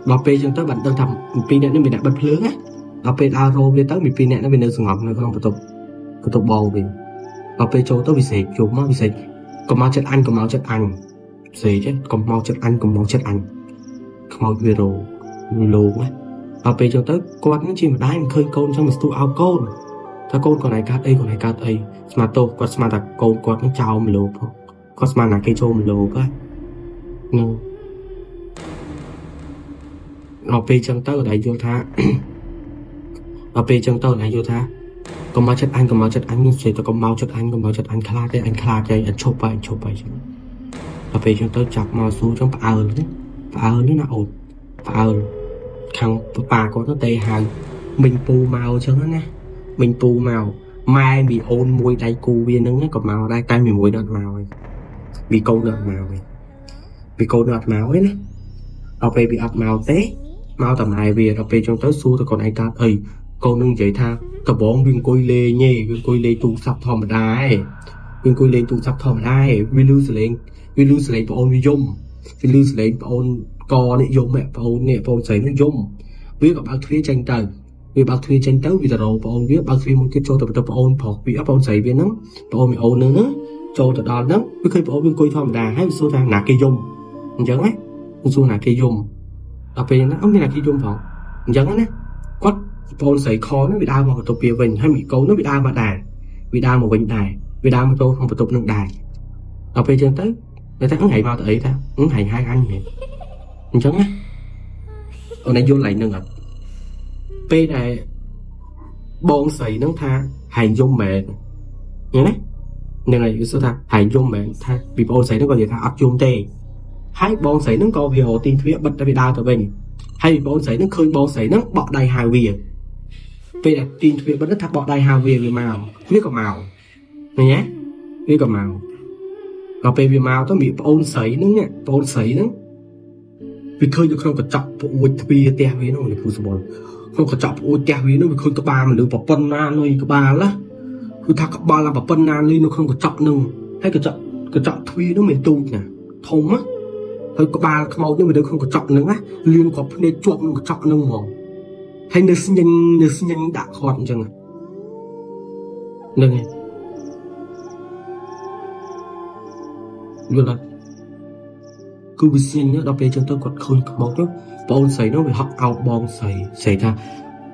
đọc về chúng ta bạn đang thầm pin này nó bị đặt bật lưỡng á đọc về aro về tới pin này nó bị nơi sừng ngọc nó không tiếp tục bầu vì đọc về chỗ tới bị sệt chúng nó bị sệt còn máu chất anh sệt chứ còn máu chất anh không máu video luôn á đọc về chỗ tới con những chim đá khơi côn trong một stu ao cônถ้าโกนก่อนไหนการเอ้ก่อนไหนการเอ้สมาโตก็สมาตะโกนก่อนต้องเจ้ามันโลก็สมาหนักให้โจมันโลก็นึงเราไปจังเตอร์ไหนโยธาเราไปจังเตอร์ไหนโยธาก็มาจัดอันนี่เสร็จแต่ก็เมาจัดอันคลาใจอันโชบไปใช่ไหมเราไปจังเตอร์จับมาสู้จังปะนี่นะโอดปะขังปากก็ต้องเตะหางmìnhปูmàu cho nó nè mình tu màu mai bị ôn môi tay cu viên nứng còn màu đây tay mình môi đợt màu này bị câu đợt màu ấy nè ở về bị ập màu té màu tầm này về ở về trong tới xu thì còn ai ta ơi con nương vậy tha tập bọn viên côi lê nhé viên côi lê tu sập thòm đai viên lưu xử lệnh ôn dung viên lưu xử lệnh ôn co này dung mẹ ôn sấy nó dung biết gặp bác phía tranh tầng vì bác thuê tranh tấu vì rồi bọn viết bác thuê một cái cho tập ôn phọc vì ấp ôn sấy viên nắng bọn mình ôn nữa cho tập đòn nắng với khi bọn viên coi thòm đà hay số ra nạc cây dung chẳng ấy số nạc cây dung đặc biệt nó không như là cây dung phọc chẳng ấy quát ôn sấy khó nó bị đau mà tập bìa vinh hay bị câu nó bị đau mà đài bị đau mà vinh đài bị đau mà tôi không phải tập nâng đài đặc biệt trên tới người ta cũng hãy vào tới ta cũng hãy hai anh vậy chẳng ấy ở đây vô lại nâng ập P này bọn sấy nó tha hành dung mẹ nhớ đấy nên là số tha hành dung mẹ tha vì bọn sấy nó còn gì tha áp dung tê hay bọn sấy nó có vì họ tin thuyết bật ra bị đau tụi mình hay bọn sấy nó khơi bọn sấy nó bọ đầy hào vỉa vì là tin thuyết bật nó thà bọ đầy hào vỉa vì màu biết còn màu này nhé biết còn màu còn về vì màu tôi bị bọn sấy nó nhé bọn sấy nó vì khơi được không có chọc bộ bia tè với nó là phù sa không có chọc ôi tè với nó vì khơi có ba mà được bỏ phân na nuôi có ba láคือถ้ากับบ้านเราแบบปนนานเลยnó không có chọc nưng hay cái chọc thuy nó miền trung nè thông á thôi có ba không nhưng mà được không có chọc nưng á liên quan đến chuột nó có chọc nưng mà hay nước nhanh đã khọt chẳng nâng rồi cứ bị xin nhá đọc về chân tôi còn khơi máu chứ bọn sấy nó bị học ao bong sấy ra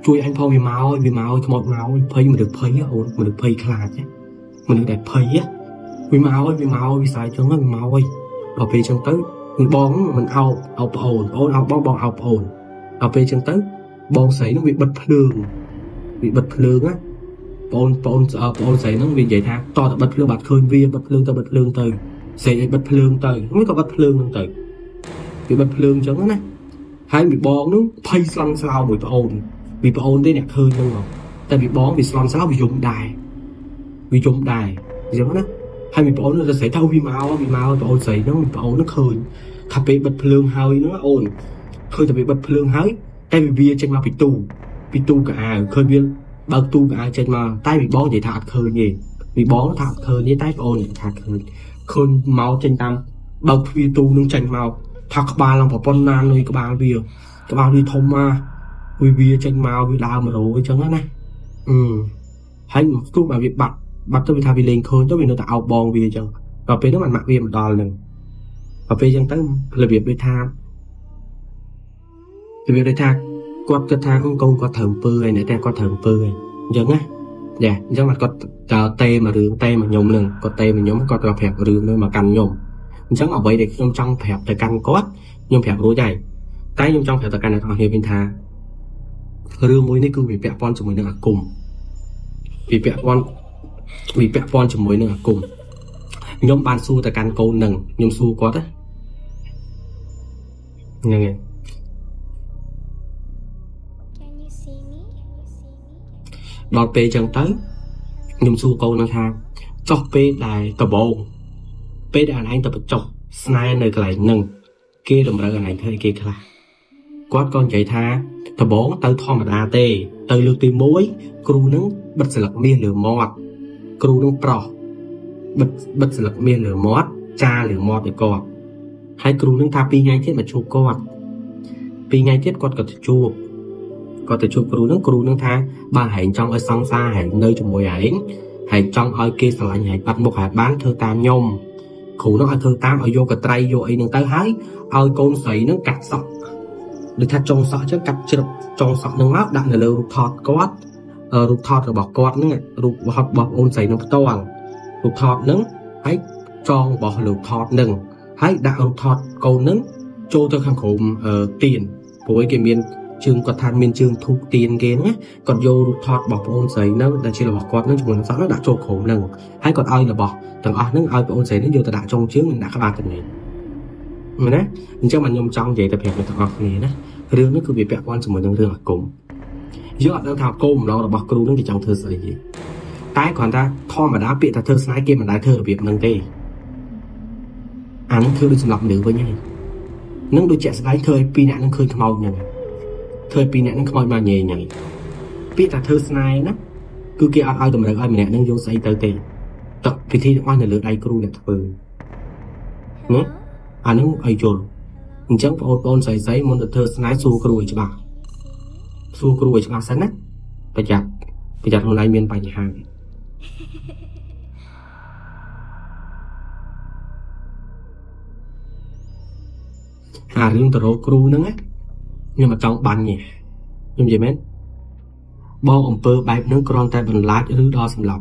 chui anh phong vì máu ơi một máu phơi mà được phơi á ôn mà được phơi khá chứ mình được đẹp phơi á vì máu ơi vì sai cho nó vì máu ơi đọc về chân tới mình bong mình ao ôn ao bong ao ôn đọc về chân tới bong sấy nó bị bật lương á bọn sấy nó bị vậy tha to bật lương bật khơi vi bật lương từ sấy bật lương từ không biết có bật lương từ bị bật lương chẳng á hay bị bón nó phay xăng sao bị ồn đây nè khơi luôn rồi tại bị bón bị xăng sao bị dùng đài giống đó hay bị bón nó sẽ thâu bị máu ồn sấy nó bị ồn nó khơi thà bị bật lương hơi nó ồn khơi thà bị bật lương hơi tại vì bia trên mà bị tu cả khơi bia bật tu cả trên mà tay bị bón vậy thà khơi gì bị bón thà khơi như tay ồn thà khơi máu trên tâm bật bia tu nó trên máu thắc ba lòng vào con nan nuôi các bạn đi thông mà vì trên màu vì đào mà rồi chẳng á này hay một chút mà việc bắt tôi bị thay vì lên khơi tôi bị nó tạo bòn vì chẳng và phía nó mặc vì một đòn lần và phía chẳng tới là việc bị tham thì việc để tha quạt cái tha không công có thầm pư này để có thầm pư này chẳng á dạ chẳng là có tê mà rương tê mà nhôm lần có tê mà nhóm có phèo rương nơi mà canh nhôm chẳng ở vậy để trong phèo tại căn có nhôm phèo đối này cái nhôm trong phèo tại căn này thằng hiệp bên tha rương mối này cứ bị vẽ con cho mình nữa cùng vì vẽ con cho mình nữa cùng nhóm ban su tại căn câu nừng nhôm su có đấy nghe đọt về chân tới nhôm su câu nó tha chọc về đài tờ bộ về đài anh tập chọc snai nơi cái này nừng kia đồng ra cái này thôi kia là quát con chạy tha tờ bố tới thò mà đa tê tới lượt tìm mối cừu nứng bật sờ lật miên lửa mót cừu nứng pro bật sờ lật miên lửa mót cha lửa mót để co hai cừu nứng tha pi ngay chết mà chụp co pi ngay chết con có thể chụp cừu nứng tha ba hẹn trong ở song xa hẹn nơi trong mùi hẹn trong ở kia sờ lại hẹn bắt một hẹn bán thơ tam nhôm cừu nó ở thơ tam ở vô cái tray vô ấy nâng tới hái ở con sấy nó cắt sọc được thay trong sọ chứ cắt chụp trong sọ nước mắt đạn là lưu thọt cót rụt thọt rồi bỏ cót nữa rụt bỏ ôn sấy nó to bằng rụt thọt nứng hãy cho bỏ lưu thọt nừng hãy đạo rụt thọt câu nứng cho tôi khăn khổ tiền với cái miền trường có than miền trường thu tiền kia nữa còn vô rụt thọt bỏ ôn sấy nó là chỉ là bỏ cót nó chúng nó đã cho khổ nừng hãy còn ai là bỏ thằng nó ai ôn sấy nó vô ta đã trong trước mình đã các bạn tình này mà đấy cho mình nhôm trong vậy tập hợp tập học này đó rương nó cứ bị bẹo quan cho mình rương là cùng giữa đang thao cô nó là bọc cừu nó thì trong thơ sợi gì cái còn ta tho mà đã bị ta thơ sái kia mà đã thơ việc nâng tê nó thơ được lọc nữ với nhau nó đôi trẻ sái thơ pi nạn nó khơi màu nhỉ thơ pi nạn nó khơi mà nhẹ nhỉ bị ta thơ sái đó cứ kia ai tụi mình ai mình nó vô sấy tới tê tập vì thi oan là lượt ai cừu là thơ nhé nó ai chồn chẳng ôn sấy muốn được thơ sái su cừu cho bà sẵn á bây giờ hôm nay miền bài hàng rương tờ rô cừu nâng á nhưng mà trong bàn nhỉ nhưng gì mến bao ổng pơ bài nâng con tay bằng lát rư đo sầm lọc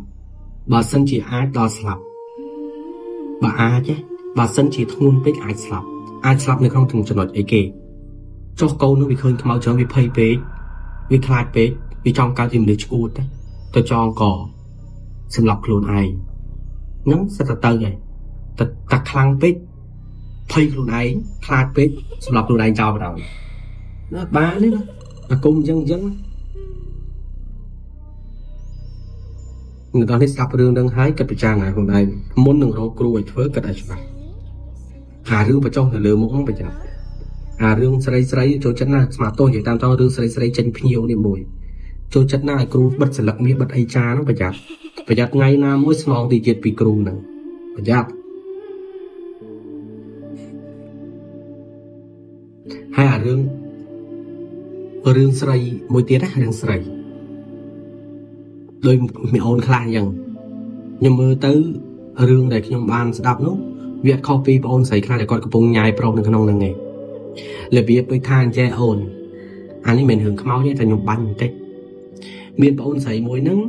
bà sân chỉ ai đo sập bà ai chứ bà sân chỉ thun biết ai sập nên không thường cho nói ấy kì cho câu nó bị khơi mau chóng bị phây bế vì khai bế vì trong cao tìm được chút đấy tôi cho cỏ xem lọc luôn ai nóng sẽ tơ vậy ta khăn bế phây luôn ấy khai bế xem lọc luôn ai cho vào đầu nó ba đấy là cung dân người ta thấy sắp rương đang hái cật trang này hôm nay muốn đừng rô cừu với cật này cho rương vào trong là lừa muốn bây giờ rương sấy cho chân na mà tôi chỉ tam cho rương sấy chân nhiều điểm mùi cho chân na cừu bật sờ lật miệng bật ai cha nó bây giờ ngay na mỗi sòng thì chết bị cừu này bây giờ hai rương រឿងស្រីមួយទៀតណារឿងស្រីដោយមីអូនខ្លះអញ្ចឹងខ្ញុំមើលទៅរឿងដែលខ្ញុំបានស្ដាប់នោះវាអត់ខុសពីបងអូនស្រីខ្លះដែលគាត់កំពុងញ៉ាយប្រុសនៅក្នុងហ្នឹងឯងរបៀបដូចថាអញ្ចេះអូនអានេះមិនរឿងខ្មោចទេតែខ្ញុំបាញ់បន្តិចមានបងអូនស្រីមួយហ្នឹង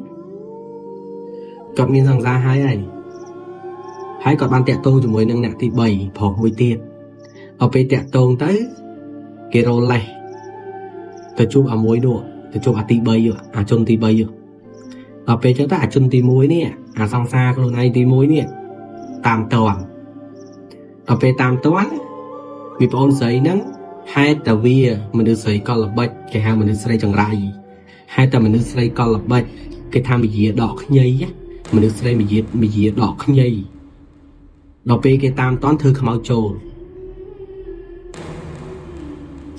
គាត់មានសង្សារហើយគាត់បានតាក់ទងជាមួយនឹងអ្នកទី3ប្រុសមួយទៀតដល់ពេលតាក់ទងទៅគេរលេះទៅជួបអាមួយនោះទៅជួបអាទី3អាជនទី3ដល់ពេលចឹងទៅអាជនទី1នេះអាសង្សារខ្លួនឯងទី1នេះតាមតន់ដល់ពេលតាមតន់វាប្អូនស្រីហ្នឹងហេតុតែវាមនុស្សស្រីកលល្បិចគេហៅមនុស្សស្រីចង្រៃហេតុតែមនុស្សស្រីកលល្បិចគេថាវិជាដកខ្ញីមនុស្សស្រីវិជាដកខ្ញីដល់ពេលគេតាមតន់ធ្វើខ្មោចចូល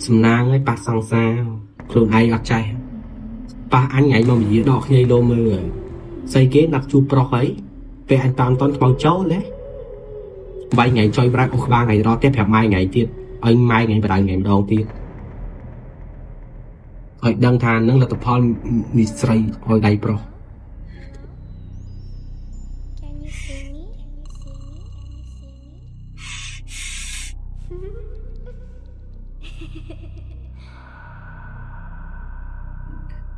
សំណាងឲ្យប៉ះសង្សារខ្លួនឯងអត់ចេះប៉ះអញថ្ងៃមកវិជាដកខ្ញីលោមើលស្អីគេដាក់ជួបប្រុសហើយពេលអញតាមតន់ខ្មោចចូលហ៎វាយថ្ងៃចុយប្រាក់អូក្បាលថ្ងៃរត់ទៀតប្រាប់ម៉ែថ្ងៃទៀតឲ្យម៉ែថ្ងៃបដៅថ្ងៃម្ដងទៀតឲ្យដឹងថានឹងលទ្ធផលមីស្រីឲ្យដៃប្រុស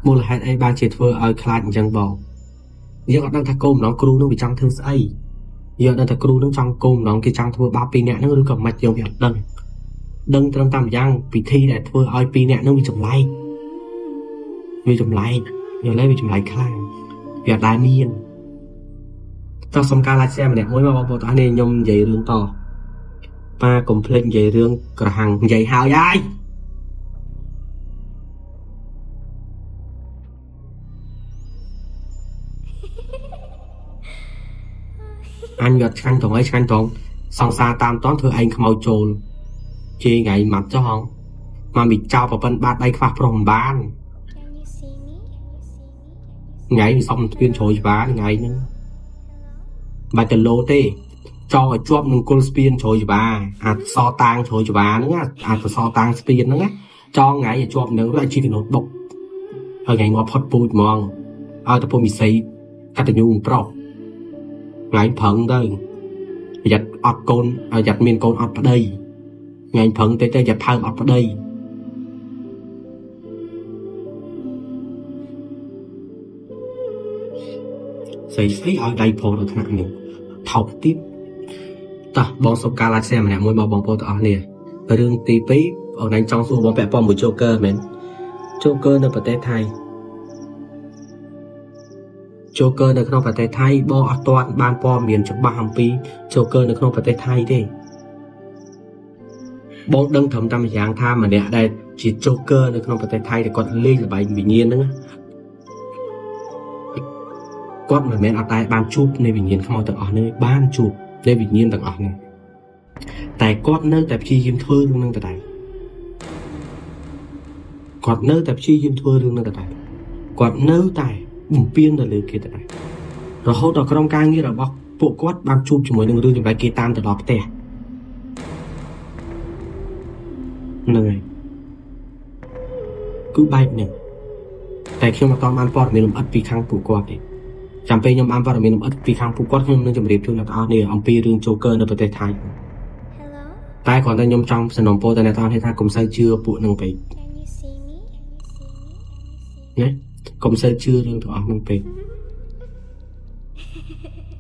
មូលហេតុអីបានជាធ្វើឲ្យខ្លាចអញ្ចឹងបងយើងអត់ដឹងថាគោលម្ដងគ្រូនឹងវាចង់ធ្វើស្អីយើងអត់ដឹងថាគ្រូនឹងចង់គោលម្ដងគេចង់ធ្វើបាប2នាក់ហ្នឹងឬក៏មិនយើងវាអត់ដឹងត្រឹមតាមយ៉ាងពិធីដែលធ្វើឲ្យ2នាក់ហ្នឹងវាចម្លែកយកលេវាចម្លែកខ្លាំងវាអត់ដែលមានចង់សុំការឡាយshareម្នាក់មួយមកបងប្អូនទាំងអស់គ្នាខ្ញុំនិយាយរឿងតប៉ាកុំភ្លេចនិយាយរឿងក្រហាំងនិយាយហើយអញយកឆ្កាញ់ត្រង់សង្សារតាមតន់ធ្វើឯងខ្មោចចូលជេរថ្ងៃម៉ាត់ចោះហងមកមីចោលប្រពន្ធបាតដៃខ្វះប្រុសមិនបានថ្ងៃនេះសុំស្ពានជ្រោយច្បារថ្ងៃហ្នឹងបាច់ទៅលោទេចោលឲ្យជាប់នឹងគល់ស្ពានជ្រោយច្បារអាសតាងជ្រោយច្បារហ្នឹងអាសតាងស្ពានហ្នឹងចងថ្ងៃឲ្យជាប់នឹងរួចជីកណូតបុកហើយថ្ងៃងាប់ផុតពូជហ្មងឲ្យតែពុំវិស័យកតញ្ញូប្រុសថ្ងៃប្រឹងទៅប្រយ័ត្នអត់កូនប្រយ័ត្នមានកូនអត់ប្តីថ្ងៃប្រឹងទៅប្រយ័ត្នផើមអត់ប្តីស្អីឲ្យដៃប្រុសនៅថ្នាក់នេះថោកទៀតតោះបងសុំការឡាយshareម្នាក់មួយមកបងប្អូនទាំងអស់គ្នារឿងទី2អូនឯងចង់សួរបងពាក់ព័ន្ធមួយ Joker មែន Joker នៅប្រទេសថៃJoker នៅក្នុងប្រទេសថៃបងអត់ទាន់បានព័ត៌មានច្បាស់អំពី Joker នៅក្នុងប្រទេសថៃទេបងដឹងត្រឹមតែម្យ៉ាងថាម្នាក់ដែលជា Joker នៅក្នុងប្រទេសថៃដែលគាត់លេងល្បែងវិញ្ញាណហ្នឹងគាត់មិនមែនអត់តែបានជួបនៃវិញ្ញាណខ្មោចទាំងអស់នេះបានជួបនៃវិញ្ញាណទាំងអស់នេះតែគាត់នៅតែព្យាយាមធ្វើរឿងហ្នឹងដដែលគាត់នៅតែបំពេញទៅលើគេដដែលរហូតដល់ក្រុមការងាររបស់ពួកគាត់បានជួបជាមួយនឹងរឿងចម្លែកគេតាមទៅដល់ផ្ទះហ្នឹងហើយគឺបែបនេះតែខ្ញុំអត់បានព័ត៌មានលម្អិតពីខាងពួកគាត់ទេចាំពេលខ្ញុំបានព័ត៌មានលម្អិតពីខាងពួកគាត់ខ្ញុំនឹងជម្រាបជូនអ្នកទាំងអស់នេះអំពីរឿង Joker នៅប្រទេសថៃតែគ្រាន់តែខ្ញុំចង់សំណូមពរទៅអ្នកទាំងអស់នេះថាកុំសូវជឿពួកនឹងពេកណាកុំសូវជឿរឿងទាំងអស់នឹងពេក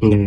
ហ្នឹង